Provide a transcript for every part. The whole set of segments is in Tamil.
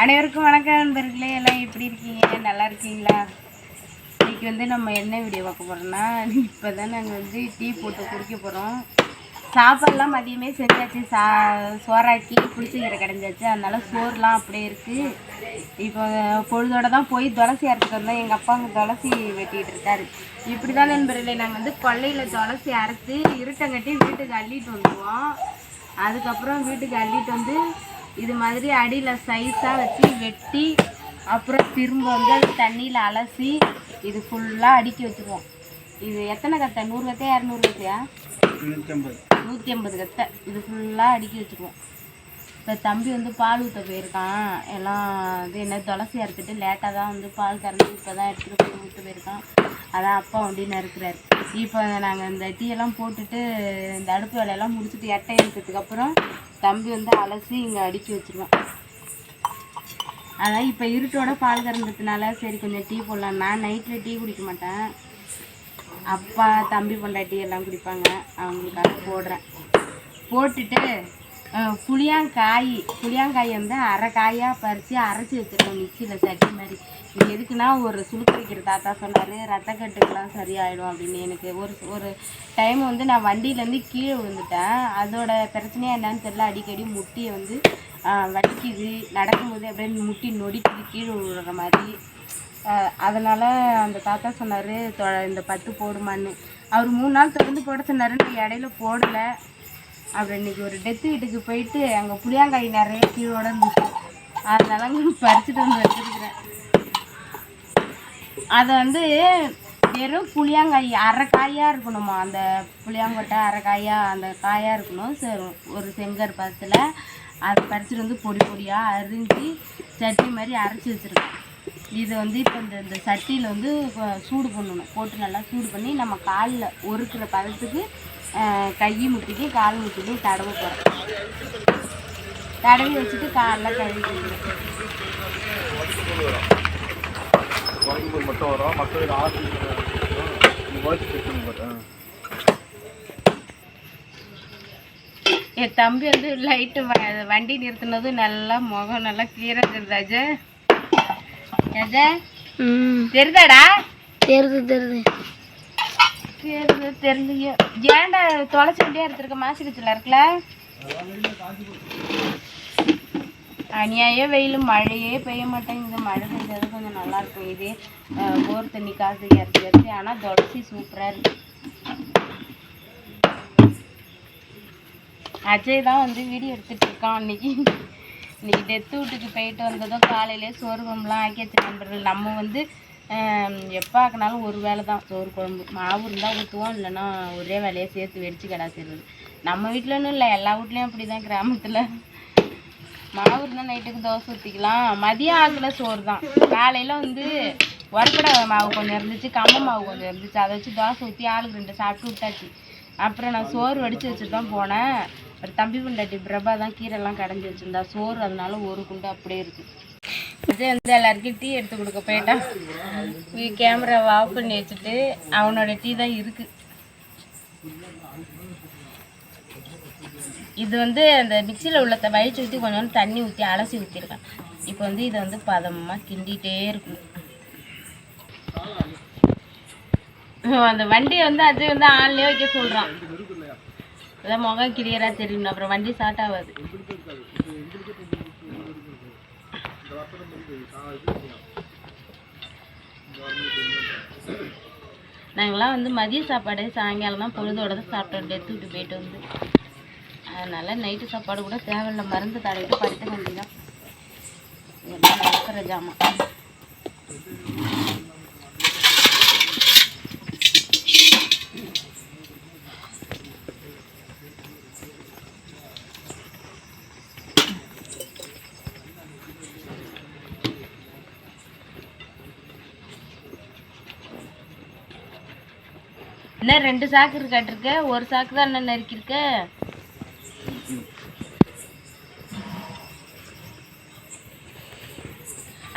அனைவருக்கும் வணக்கம் நண்பர்களே. எல்லாம் எப்படி இருக்கீங்க? நல்லா இருக்கீங்களா? இன்றைக்கி வந்து நம்ம என்ன வீடியோ பார்க்க போகிறோம்னா, இப்போ தான் நாங்கள் வந்து டீ போட்டு குடிக்க போகிறோம். சாப்பாடெலாம் மதியமே செஞ்சாச்சு. சோறாக்கி புளிச்சக்கீரை கிடஞ்சாச்சு. அதனால் சோறுலாம் அப்படியே இருக்குது. இப்போ பொழுதோடு தான் போய் துளசி அரைச்சிட்டு வந்தோம். எங்கள் அப்பா அங்கே துளசி வெட்டிகிட்டு இருக்காரு. இப்படி தான் நண்பர்களே, நாங்கள் வந்து கொல்லையில் துளசி அரைச்சி இருட்டங்கட்டி வீட்டுக்கு அள்ளிட்டு வந்துடுவோம். அதுக்கப்புறம் வீட்டுக்கு அள்ளிட்டு வந்து இது மாதிரி அடியில் சைஸாக வச்சு வெட்டி அப்புறம் திரும்ப வந்து அது தண்ணியில் அலசி இது ஃபுல்லாக அடுக்கி வச்சுருவோம். இது எத்தனை கத்தை? 100 கத்தையா 200 கத்தையா? 150 கத்தை. இது ஃபுல்லாக அடுக்கி வச்சுருவோம். இப்போ தம்பி வந்து பால் ஊற்ற போயிருக்கான். எல்லாம் இது என்ன துளசி அறுத்துட்டு லேட்டாக தான் வந்து பால் கறந்து இப்போ தான் எடுத்துகிட்டு போய் ஊற்ற போயிருக்கான். அதான் அப்பா வண்டின்னு இருக்கிறாரு. இப்போ நாங்கள் இந்த டீயெல்லாம் போட்டுட்டு இந்த அடுப்பு வேலையெல்லாம் முடிச்சுட்டு எட்டை எடுத்ததுக்கப்புறம் தம்பி வந்து அலசி இங்கே அடுக்கி வச்சுருவோம். அதான் இப்போ இருட்டோட பால் கறந்ததுனால சரி கொஞ்சம் டீ போடலாம். நான் நைட்டில் டீ குடிக்க மாட்டேன். அப்பா தம்பி பொண்டாட்டி எல்லாம் குடிப்பாங்க. அவங்களுக்காக போடுறேன். போட்டுட்டு புளியாங்காய் வந்து அரை காயாக பறித்து அரைச்சி வச்சுருக்கோம் மிக்சியில் சட்டி மாதிரி. இது எதுக்குன்னா ஒரு சுளுக்கு வைக்கிற தாத்தா சொன்னார், ரத்தக்கட்டுக்கெலாம் சரியாயிடும் அப்படின்னு. எனக்கு ஒரு டைம் வந்து நான் வண்டியிலேருந்து கீழே விழுந்துட்டேன். அதோட பிரச்சனையாக என்னன்னு தெரியல, அடிக்கடி முட்டியை வந்து வலிக்குது. நடக்கும்போது அப்படியே முட்டி நொடிக்குது கீழே விழுற மாதிரி. அதனால் அந்த தாத்தா சொன்னார் இந்த 10 போடுமான்னு. அவர் 3 நாள் தொடர்ந்து போட சொன்னார். நான் இடையில போடலை. அப்புறம் இன்றைக்கி ஒரு டெத்து வீட்டுக்கு போயிட்டு அங்கே புளியாங்காய் நிறைய கீழோட இருந்துச்சு. அதனால பறிச்சுட்டு வந்து வச்சுருக்கிறேன். அதை வந்து வெறும் புளியாங்காய் அரை காயாக இருக்கணுமா. அந்த புளியாங்கொட்டை அரை காயாக அந்த காயாக இருக்கணும். ஒரு செங்கர் பதத்தில் அதை பறிச்சுட்டு வந்து பொடி பொடியாக அரிஞ்சு சட்னி மாதிரி அரைச்சி வச்சுருக்கேன். இது வந்து இப்போ இந்த சட்டியில் வந்து சூடு பண்ணணும். போட்டு நல்லா சூடு பண்ணி நம்ம காலில் ஒருக்கிற பதத்துக்கு கை முட்டிக்கு கால் முட்டிக்கு தடவை போகிறேன். தடவி வச்சுட்டு காலில் கழுவி என் தம்பி வந்து லைட்டு வண்டி நிறுத்தினதும் நல்லா முகம் நல்லா கிளியராக தெரியுதாஜா? தெரியுதாடா? தெரியுது தெரியலையோ. ஏன்டா தொலைச்சி வண்டியாக எடுத்துருக்க? மாசிக்கச்சில் இருக்குல்ல. அநியாயம் வெயில், மழையே பெய்ய மாட்டேங்குது. மழை பெஞ்சது கொஞ்சம் நல்லாயிருக்கும். இதே போர் தண்ணி காசு இறச்சி. ஆனால் துளசி சூப்பராக இருக்கு. அஜய் தான் வந்து வீடியோ எடுத்துகிட்டு இருக்கான். இன்னைக்கு டெத்து வீட்டுக்கு போயிட்டு வந்ததும் காலையிலே சோறு குழம்புலாம் ஆக்கி வச்சு நண்பர்கள். நம்ம வந்து எப்போ ஆக்கினாலும் ஒரு வேலை தான் சோறு குழம்பு. மாவு இருந்தால் ஊற்றுவோம், இல்லைன்னா ஒரே வேலையை சேர்த்து வெடிச்சு கடா செய்வது. நம்ம வீட்டிலன்னு இல்லை, எல்லா வீட்லேயும் அப்படி தான். கிராமத்தில் மாவு இருந்தால் நைட்டுக்கு தோசை ஊற்றிக்கலாம். மதியம் ஆக்கில் சோறு தான். காலையில் வந்து உரப்படை மாவு கொஞ்சம் இருந்துச்சு, கம்ம மாவு கொஞ்சம் இருந்துச்சு. அதை வச்சு தோசை ஊற்றி ஆளுக்கு 2 சாப்பிட்டு விட்டாச்சு. அப்புறம் நான் சோறு வடித்து வச்சுட்டு தான் போனேன். ஒரு தம்பி பொண்டாட்டி பிரபா தான் கீரைலாம் கடைஞ்சி வச்சுருந்தா சோறு. அதனால ஒரு குண்டு அப்படியே இருக்குது. விஜய் வந்து எல்லாருக்கும் டீ எடுத்து கொடுக்க போயிட்டான். கேமராவை ஆஃப் பண்ணி வச்சுட்டு அவனோட டீ தான் இருக்குது. இது வந்து அந்த மிக்சியில் உள்ளத்தை வழிச்சு ஊற்றி கொஞ்சம் தண்ணி ஊற்றி அலசி ஊற்றிருக்கேன். இப்போ வந்து இதை வந்து பதமாக கிண்டிகிட்டே இருக்கணும். அந்த வண்டியை வந்து அஜய் வந்து ஆன்லேயே வைக்க சொல்கிறான். அதான் முகம் கிளியராக தெரியணும். அப்புறம் வண்டி ஸ்டார்ட் ஆகாது. நாங்களாம் வந்து மதிய சாப்பாடு சாயங்காலம் தான் பொழுதோட தான் சாப்பிட்டோம் டெத்து விட்டு போயிட்டு வந்து. அதனால் நைட்டு சாப்பாடு கூட தேவையில்லை. மருந்து தடவிட்டு படுத்த வேண்டியதான். இதெல்லாம் நடக்கிற ஜாமான். என்ன 2 சாக்கு கட்டிருக்க? ஒரு சாக்கு தான் என்ன நறுக்கிருக்க?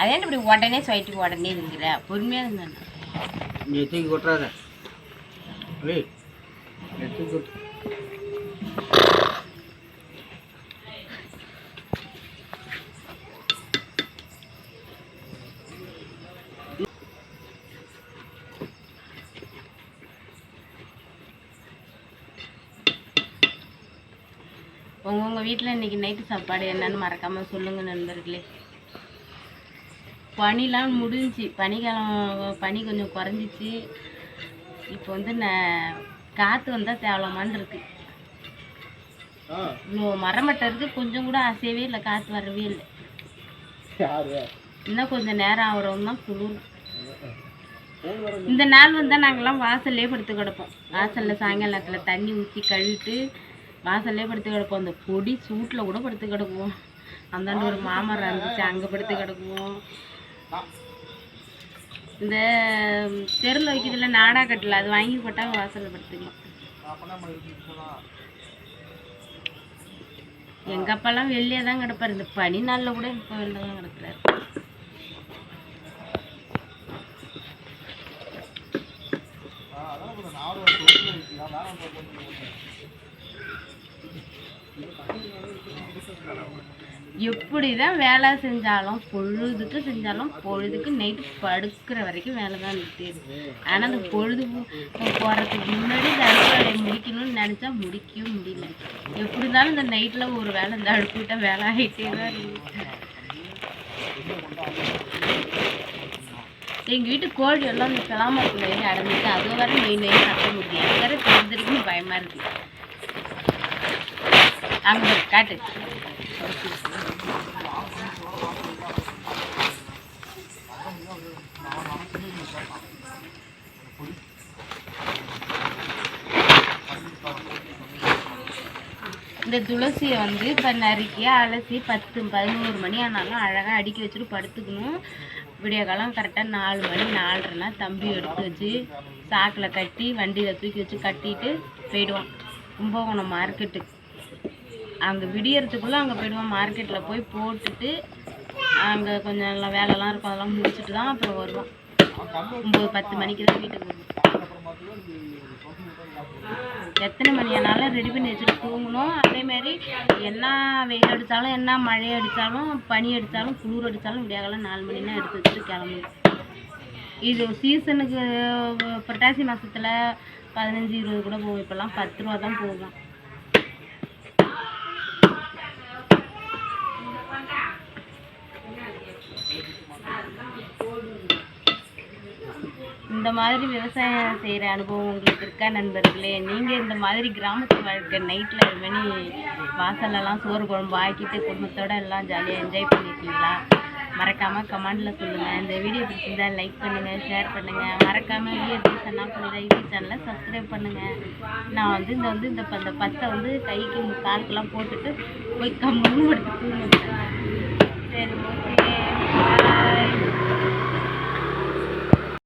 அதே இப்படி உடனே சொல்லிட்டு உடனே இருக்கிற. பொறுமையாக இருந்தா கொட்டுறாத. உங்கள் வீட்டில் இன்றைக்கி நைட்டு சாப்பாடு என்னன்னு மறக்காமல் சொல்லுங்கள் நண்பர்களே. பனிலாம் முடிஞ்சிச்சு, பனி கொஞ்சம் குறைஞ்சிச்சு. இப்போ வந்து காற்று வந்தால் தேவலாமான்னு இருக்குது. இவ்வளோ மரமட்டை இருக்குது, கொஞ்சம் கூட அசையவே இல்லை, காற்று வரவே இல்லை. இன்னும் கொஞ்சம் நேரம் ஆகிறோம் தான் குளிர். இந்த நாள் வந்தால் நாங்கள்லாம் வாசல்லே படுத்து கிடப்போம். வாசலில் சாயங்கால நேரத்தில் தண்ணி ஊற்றி கழுவிட்டு வாசல்லே படுத்து கிடப்போம். அந்த பொடி சூட்டில் கூட படுத்து கிடக்குவோம். அந்தாண்டு ஒரு மாமரம் இருந்துச்சு, அங்கே படுத்து கிடக்குவோம். இந்த தெருவில் வைக்கிறதுல நாடா கட்டல, அது வாங்கி போட்டால் வாசலில் படுத்துக்கலாம். எங்கள் அப்பாலாம் வெளியே தான் கிடப்பார். இந்த பனி நாளில் கூட இப்போ வெளில தான் கிடக்குறாரு. எப்படிதான் வேலை செஞ்சாலும் பொழுதுக்கு நைட்டு படுக்கிற வரைக்கும் வேலை தான் நிறுத்திடுது. ஆனால் அந்த பொழுது போகிறதுக்கு முன்னாடி இந்த அடுப்பு வேலையை முடிக்கணும்னு நினச்சா முடிக்கவும் முடியல. எப்படி இருந்தாலும் இந்த நைட்டில் ஒரு வேலை இந்த அடுப்பு விட்டால் வேலை ஆகிட்டே தான் இருக்குது. எங்கள் வீட்டு கோழி எல்லாம் இந்த கிளாமரத்தில் அடைஞ்சிட்டு அது வர மெயின் கட்ட முடியும். அது வேறு தெரிஞ்சிருக்குன்னு பயமாக இருக்குது. அங்கே காட்டு இந்த துளசியை வந்து இப்போ நறுக்கி அலசி 10-11 மணி ஆனாலும் அழகாக அடுக்கி வச்சுட்டு படுத்துக்கணும். விடிய காலம் கரெக்டாக 4 மணி 4:30னா தம்பி எடுத்து வச்சு சாக்கில் கட்டி வண்டியில் தூக்கி வச்சு கட்டிட்டு போயிடுவான் கும்பகோணம் மார்க்கெட்டுக்கு. அங்கே விடியறதுக்குள்ளே அங்கே போயிடுவான். மார்க்கெட்டில் போய் போட்டுட்டு அங்கே கொஞ்சம் எல்லாம் வேலைலாம் இருக்கும், அதெல்லாம் முடிச்சுட்டு தான் அப்புறம் வருவான். 9-10 மணிக்கு தான் வீட்டுக்கு வருவான். எத்தனை மணி ஆனாலும் ரெடி பண்ணி வச்சுட்டு தூங்கணும். அதேமாரி என்ன வெயில் அடித்தாலும் என்ன மழை அடித்தாலும் பனி அடித்தாலும் குளிர் அடித்தாலும் விடியாகலாம் 4 மணினா எடுத்து வச்சுட்டு கிளம்பணும். இது சீசனுக்கு புரட்டாசி மாதத்தில் 15-20 கூட போகும். இப்போல்லாம் 10 ரூபா தான் போகும். இந்த மாதிரி விவசாயம் செய்கிற அனுபவம் உங்களுக்கு இருக்கா நண்பர்களே? நீங்கள் இந்த மாதிரி கிராமத்து வாழ்க்கை நைட்டில் இது மாதிரி வாசலெல்லாம் சோறு குழம்பு ஆக்கிட்டு குடும்பத்தோடு எல்லாம் ஜாலியாக என்ஜாய் பண்ணியிருக்கீங்களா? மறக்காமல் கமெண்டில் சொல்லுங்கள். இந்த வீடியோ பிடிச்சிருந்தா லைக் பண்ணுங்கள், ஷேர் பண்ணுங்கள். மறக்காமல் விஎஸ்பி யூடியூப் சேனலை சப்ஸ்கிரைப் பண்ணுங்கள். நான் வந்து இந்த பத்தை வந்து கைக்கு காலுக்கெல்லாம் போட்டுட்டு போய் கம்முன்னு எடுத்து தூங்குவேன். சரி, ஓகே.